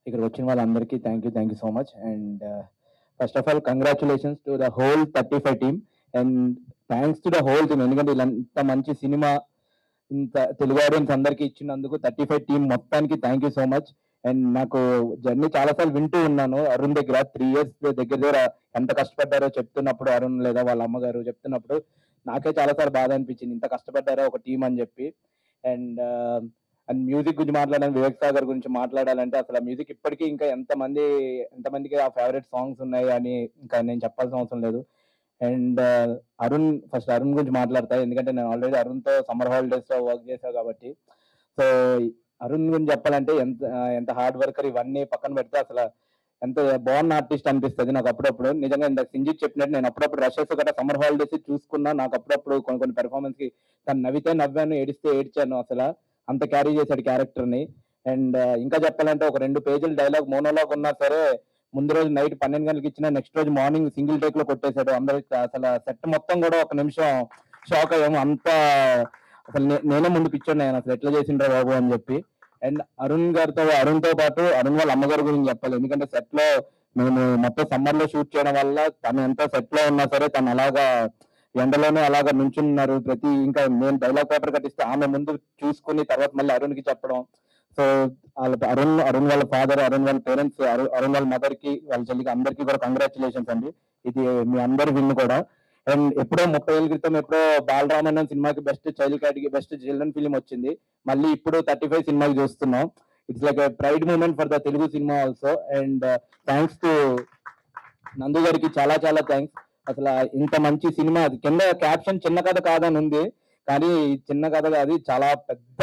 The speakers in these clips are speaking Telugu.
ఇక్కడికి వచ్చిన వాళ్ళందరికీ thank you so much. And first of all congratulations to the whole 35 team and thanks to the whole team. ఎందుకంటే ఇంత మంచి సినిమా ఇంత తెలుగు ఆడియన్స్ అందరికీ ఇచ్చినందుకు 35 టీం మొత్తానికి thank you so much. And నాకు జర్నీ చాలాసార్లు వింటూ ఉన్నాను అరుణ్ దగ్గర 3 years దగ్గర ఎంత కష్టపడ్డారో చెప్తున్నప్పుడు, అరుణ్ లేదా వాళ్ళ అమ్మగారు చెప్తున్నప్పుడు నాకే చాలాసార్లు బాధ అనిపించింది, ఇంత కష్టపడ్డారో ఒక టీం అని చెప్పి. అండ్ అండ్ మ్యూజిక్ గురించి మాట్లాడాలి, వివేక్ సాగర్ గురించి మాట్లాడాలంటే అసలు మ్యూజిక్ ఇప్పటికీ ఇంకా ఎంతమందికి ఆ ఫేవరెట్ సాంగ్స్ ఉన్నాయి అని ఇంకా నేను చెప్పాల్సిన అవసరం లేదు. అండ్ అరుణ్ గురించి మాట్లాడతా, ఎందుకంటే నేను ఆల్రెడీ అరుణ్తో సమ్మర్ హాలిడేస్ లో వర్క్ చేశాను కాబట్టి. సో అరుణ్ గురించి చెప్పాలంటే ఎంత హార్డ్ వర్కర్, ఇవన్నీ పక్కన పెడితే అసలు ఎంత బాగున్న ఆర్టిస్ట్ అనిపిస్తుంది నాకు అప్పుడప్పుడు. నిజంగా ఇంత సింజిత్ చెప్పినట్టు నేను అప్పుడప్పుడు రషెస్ గట్రా సమ్మర్ హాలిడేస్ చూసుకున్నా, నాకు అప్పుడప్పుడు కొన్ని పెర్ఫార్మెన్స్ కి తను నవ్వితే నవ్వాను, ఏడిస్తే ఏడ్చాను, అసలు అంత క్యారీ చేశాడు క్యారెక్టర్ ని. అండ్ ఇంకా చెప్పాలంటే ఒక 2 పేజీల డైలాగ్ మోనోలాగ్ ఉన్నా సరే ముందు రోజు నైట్ 12 గంటలకు ఇచ్చిన నెక్స్ట్ రోజు మార్నింగ్ సింగిల్ టేక్ లో కొట్టేశాడు. అందరికి అసలు సెట్ మొత్తం కూడా ఒక నిమిషం షాక్ అయ్యాము, అంత అసలు నేనే ముందు పిచ్చాను నేను అసలు ఎట్లా చేసిండ్రా బాబు అని చెప్పి. అండ్ అరుణ్తో పాటు అరుణ్ వాళ్ళ అమ్మగారి గురించి చెప్పాలి, ఎందుకంటే సెట్ లో మేము మొత్తం సమ్మర్ లో షూట్ చేయడం వల్ల తను ఎంత సెట్ లో ఉన్నా సరే తను అలాగా ఎండలోనే అలాగా నుంచున్నారు. ఇంకా నేను డైలాగ్ పేపర్ కట్టిస్తే ఆమె ముందు చూసుకుని తర్వాత మళ్ళీ అరుణ్ కి చెప్పడం. సో అరుణ్ వాళ్ళ ఫాదర్, అరుణ్ వాళ్ళ పేరెంట్స్, అరుణ్ వాళ్ళ మదర్ కి, వాళ్ళ చెల్లికి అందరికీ కూడా కంగ్రాచులేషన్స్ అండి. ఇది మీ అందరి విన్ కూడా. అండ్ ఎప్పుడో 30 ఏళ్ళ క్రితం ఎప్పుడో బాలరామన్ సినిమాకి best child category best children film వచ్చింది, మళ్ళీ ఇప్పుడు 35 సినిమాకి చూస్తున్నాం. It's like pride moment for the Telugu cinema also. And thanks to Nandu గారికి చాలా చాలా థ్యాంక్స్. అసలు ఇంత మంచి సినిమా, అది కింద క్యాప్షన్ చిన్న కథ కాదని ఉంది, కానీ చిన్న కథ కాదు, చాలా పెద్ద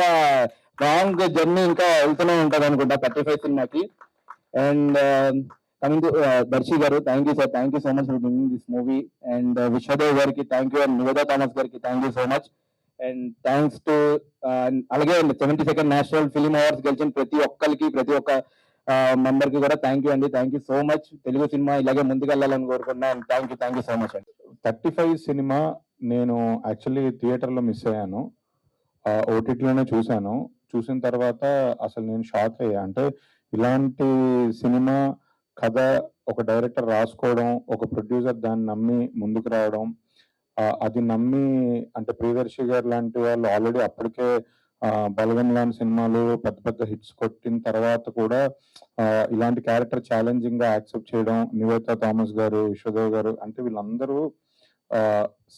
లాంగ్ జర్నీ ఇంకా వెళ్తూనే ఉంటది అనుకుంటా 35 సినిమాకి. And coming to Darshi garu, thank you sir, thank you so much for bringing this movie. And Vishwadev గారికి thank you, and Niveda Thomas గారికి thank you so much. And thanks to అలాగే 72nd నేషనల్ ఫిల్మ్ అవార్డ్స్ గెలిచిన ప్రతి ఒక్క మెంబర్ కి కూడా థ్యాంక్ యూ అండి. Thank you so much. Telugu cinema ఇలాగే ముందుకెళ్ళాలని కోరుకుంటున్నాను. థ్యాంక్ యూ సో మచ్ అండి. 35 సినిమా నేను యాక్చువల్లీ థియేటర్లో మిస్ అయ్యాను, ఓటీటీలోనే చూశాను. చూసిన తర్వాత అసలు నేను షాక్ అయ్యా. అంటే ఇలాంటి సినిమా కథ ఒక డైరెక్టర్ రాసుకోవడం, ఒక ప్రొడ్యూసర్ దాన్ని నమ్మి ముందుకు రావడం, అది నమ్మి అంటే ప్రియదర్శి గారు లాంటి వాళ్ళు ఆల్రెడీ అప్పటికే బలగం లాంటి సినిమాలు పెద్ద పెద్ద హిట్స్ కొట్టిన తర్వాత కూడా ఇలాంటి క్యారెక్టర్ ఛాలెంజింగ్ గా యాక్సెప్ట్ చేయడం, నివేతా థామస్ గారు, విశ్వదేవ్ గారు, అంటే వీళ్ళందరూ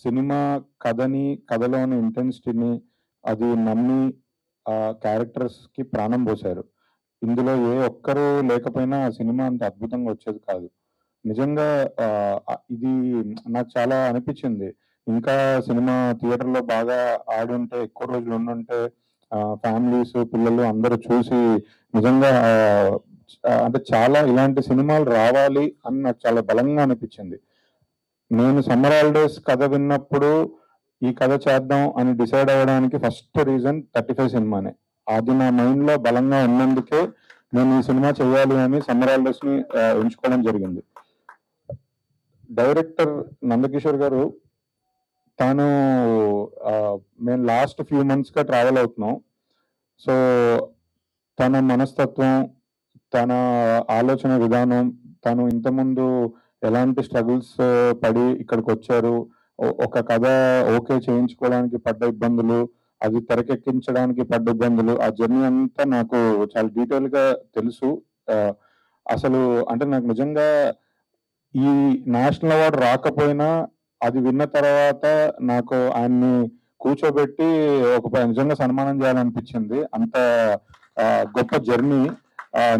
సినిమా కథలోని ఇంటెన్సిటీని అది నమ్మి క్యారెక్టర్స్ కి ప్రాణం పోశారు. ఇందులో ఏ ఒక్కరు లేకపోయినా ఆ సినిమా అంత అద్భుతంగా వచ్చేది కాదు. నిజంగా ఇది నాకు చాలా అనిపించింది. ఇంకా సినిమా థియేటర్లో బాగా ఆడి ఉంటే, ఎక్కువ రోజులు ఉండుంటే ఫ్యామిలీస్, పిల్లలు అందరూ చూసి నిజంగా అంటే చాలా ఇలాంటి సినిమాలు రావాలి అని నాకు చాలా బలంగా అనిపించింది. నేను సమ్మర్ హాలిడేస్ కథ విన్నప్పుడు ఈ కథ చేద్దాం అని డిసైడ్ అవ్వడానికి ఫస్ట్ రీజన్ 35 సినిమానే. అది నా మైండ్ లో బలంగా ఉన్నందుకే నేను ఈ సినిమా చేయాలి అని సమ్మర్ హాలిడేస్ ని ఎంచుకోవడం జరిగింది. డైరెక్టర్ నందకిషోర్ గారు, మేము లాస్ట్ ఫ్యూ మంత్స్ గా ట్రావెల్ అవుతున్నాం. సో తన మనస్తత్వం, తన ఆలోచన విధానం, తను ఇంతకుముందు ఎలాంటి స్ట్రగుల్స్ పడి ఇక్కడికి వచ్చారు, ఒక కథ ఓకే చేయించుకోవడానికి పడ్డ ఇబ్బందులు, అది తెరకెక్కించడానికి పడ్డ ఇబ్బందులు, ఆ జర్నీ అంతా నాకు చాలా డీటెయిల్ గా తెలుసు. అసలు అంటే నాకు నిజంగా ఈ నేషనల్ అవార్డు రాకపోయినా అది విన్న తర్వాత నాకు ఆయన్ని కూర్చోబెట్టి నిజంగా సన్మానం చేయాలనిపించింది. అంత గొప్ప జర్నీ,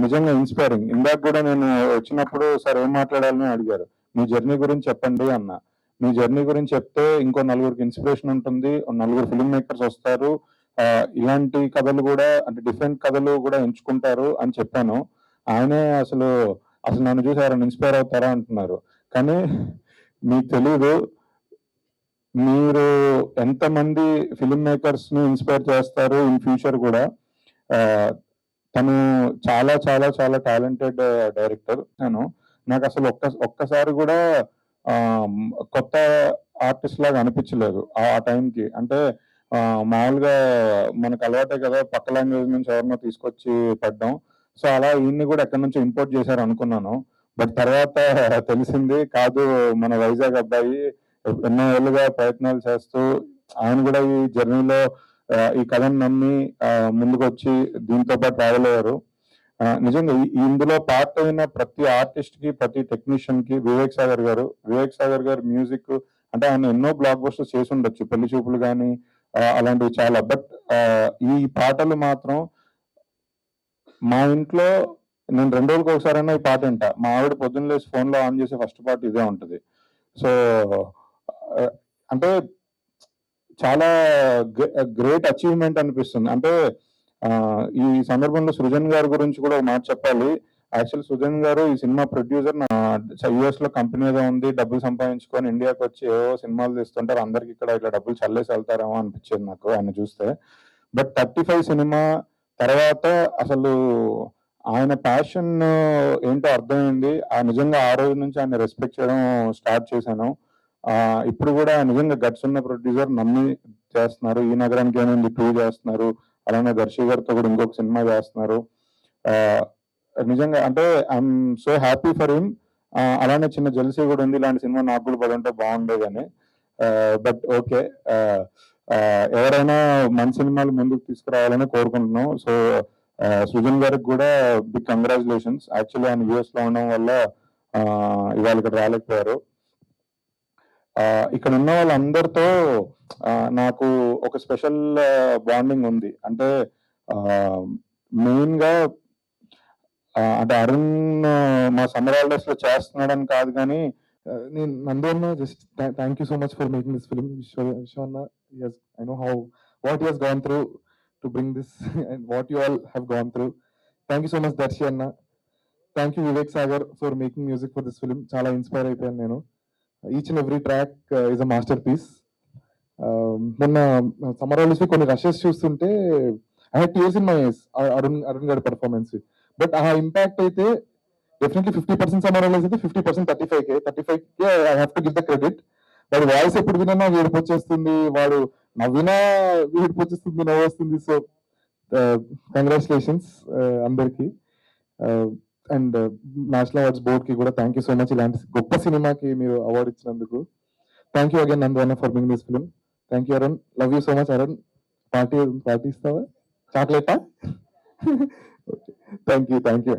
నిజంగా ఇన్స్పైరింగ్. ఇందాక కూడా నేను వచ్చినప్పుడు సార్ ఏం మాట్లాడాలని అడిగారు, మీ జర్నీ గురించి చెప్పండి అన్న. మీ జర్నీ గురించి చెప్తే ఇంకో నలుగురికి ఇన్స్పిరేషన్ ఉంటుంది, నలుగురు ఫిల్మ్ మేకర్స్ వస్తారు, ఇలాంటి కథలు కూడా అంటే డిఫరెంట్ కథలు కూడా ఎంచుకుంటారు అని చెప్పాను. ఆయనే అసలు నన్ను చూసి ఎవరైనా ఇన్స్పైర్ అవుతారా అంటున్నారు. కానీ మీకు తెలీదు, మీరు ఎంతమంది ఫిల్మ్ మేకర్స్ ని ఇన్స్పైర్ చేస్తారు ఇన్ ఫ్యూచర్ కూడా. తను చాలా చాలా చాలా టాలెంటెడ్ డైరెక్టర్. నాకు అసలు ఒక్కసారి కూడా కొత్త ఆర్టిస్ట్ లాగా అనిపించలేదు ఆ టైంకి. అంటే మామూలుగా మనకు అలవాటే కదా, పక్క లాంగ్వేజ్ నుంచి ఎవరినో తీసుకొచ్చి పడ్డాం. సో అలా ఈయన్ని కూడా ఎక్కడి నుంచో ఇంపోర్ట్ చేశారు అనుకున్నాను. బట్ తర్వాత తెలిసింది కాదు, మన వైజాగ్ అబ్బాయి ఎన్నో ఏళ్ళుగా ప్రయత్నాలు చేస్తూ ఆయన కూడా ఈ జర్నీలో ఈ కథను నమ్మి ముందుకొచ్చి దీంతో పాటు ట్రావెల్ అయ్యారు. నిజంగా ఇందులో పార్ట్ అయిన ప్రతి ఆర్టిస్ట్ కి, ప్రతి టెక్నీషియన్ కి వివేక్ సాగర్ గారు మ్యూజిక్ అంటే ఆయన ఎన్నో బ్లాక్ బస్టర్స్ చేసి ఉండొచ్చు, పెళ్లి చూపులు కానీ అలాంటివి చాలా. బట్ ఈ పాటలు మాత్రం మా ఇంట్లో నేను 2 రోజులకు ఒకసారైనా ఈ పాట వింటా. మా ఆవిడ పొద్దున్న లేసి ఫోన్లో ఆన్ చేసే ఫస్ట్ పాట ఇదే ఉంటది. సో అంటే చాలా గ్రేట్ అచీవ్మెంట్ అనిపిస్తుంది. అంటే ఈ సందర్భంలో సృజన్ గారి గురించి కూడా ఒక మాట చెప్పాలి. యాక్చువల్ సృజన్ గారు ఈ సినిమా ప్రొడ్యూసర్. యుఎస్ లో కంపెనీ ఏదో ఉంది, డబ్బులు సంపాదించుకొని ఇండియాకి వచ్చి ఏవో సినిమాలు తీస్తుంటారు. అందరికి ఇక్కడ ఇట్లా డబ్బులు చల్లేసి వెళ్తారేమో అనిపించేది నాకు ఆయన చూస్తే. బట్ 35 సినిమా తర్వాత అసలు ఆయన ప్యాషన్ ఏంటో అర్థమైంది. నిజంగా ఆ రోజు నుంచి ఆయన రెస్పెక్ట్ చేయడం స్టార్ట్ చేశాను. ఇప్పుడు కూడా నిజంగా గట్స్ ఉన్న ప్రొడ్యూసర్, నమ్మి చేస్తున్నారు. ఈ నగరానికి ఏమైంది 2 చేస్తున్నారు. అలానే దర్శి గారితో కూడా ఇంకొక సినిమా చేస్తున్నారు. నిజంగా అంటే I'm so happy for him. అలానే చిన్న జెల్సీ కూడా ఉంది, ఇలాంటి సినిమా నాకు కూడా పడుంటే బాగుండేదని. బట్ ఓకే, ఎవరైనా మంచి సినిమాలు ముందుకు తీసుకురావాలని కోరుకుంటున్నాం. సో సృజన్ గారికి కూడా బిగ్ కంగ్రాచులేషన్స్. యాక్చువల్లీ ఆయన యూఎస్ లో ఉండడం వల్ల ఇవాళ ఇక్కడ రాలేకపోయారు. ఇక్కడ ఉన్న వాళ్ళందరితో నాకు ఒక స్పెషల్ బాండింగ్ ఉంది. అంటే మెయిన్ గా అంటే అరుణ్ మా సమ్మర్ హాలిడేస్ లో చేస్తున్నాడని కాదు, కానీ నేను నందు అన్న just thank you so much for making this film. Vishwa అన్న, I know how what he has gone through to bring this and what you all have gone through. Thank you so much Darshi అన్న. Thank you Vivek Sagar for making music for this film. చాలా ఇన్స్పైర్ అయిపోయాను నేను. Each and every track is a masterpiece. మొన్న సమ్మర్ హాలిడేస్ లో కొన్ని రషెస్ చూస్తుంటే I had tears in my eyes Arun గారి పర్ఫార్మెన్స్. బట్ ఆ ఇంపాక్ట్ అయితే డెఫినెట్లీ 50% సమ్మర్ హాలిడేస్ అయితే 50% 35K I have to give the credit. వాడి వాయిస్ ఎప్పుడు విన్నా ఏడుపు వచ్చేస్తుంది, వాడు నవ్వినా ఏడుపు వచ్చేస్తుంది, నవ్వు వస్తుంది. సో కంగ్రాచులేషన్స్ అందరికి. అండ్ నేషనల్ అవార్డ్స్ బోర్డ్ కి కూడా థ్యాంక్ యూ సో మచ్. ఇలాంటి గొప్ప సినిమాకి మీరు అవార్డు ఇచ్చినందుకు థ్యాంక్ యూ అగైన్ నందు అన్న for bringing this film. Thank you Arun, love you so much. Arun party ఇస్తావా? చాక్లెటా? Thank you.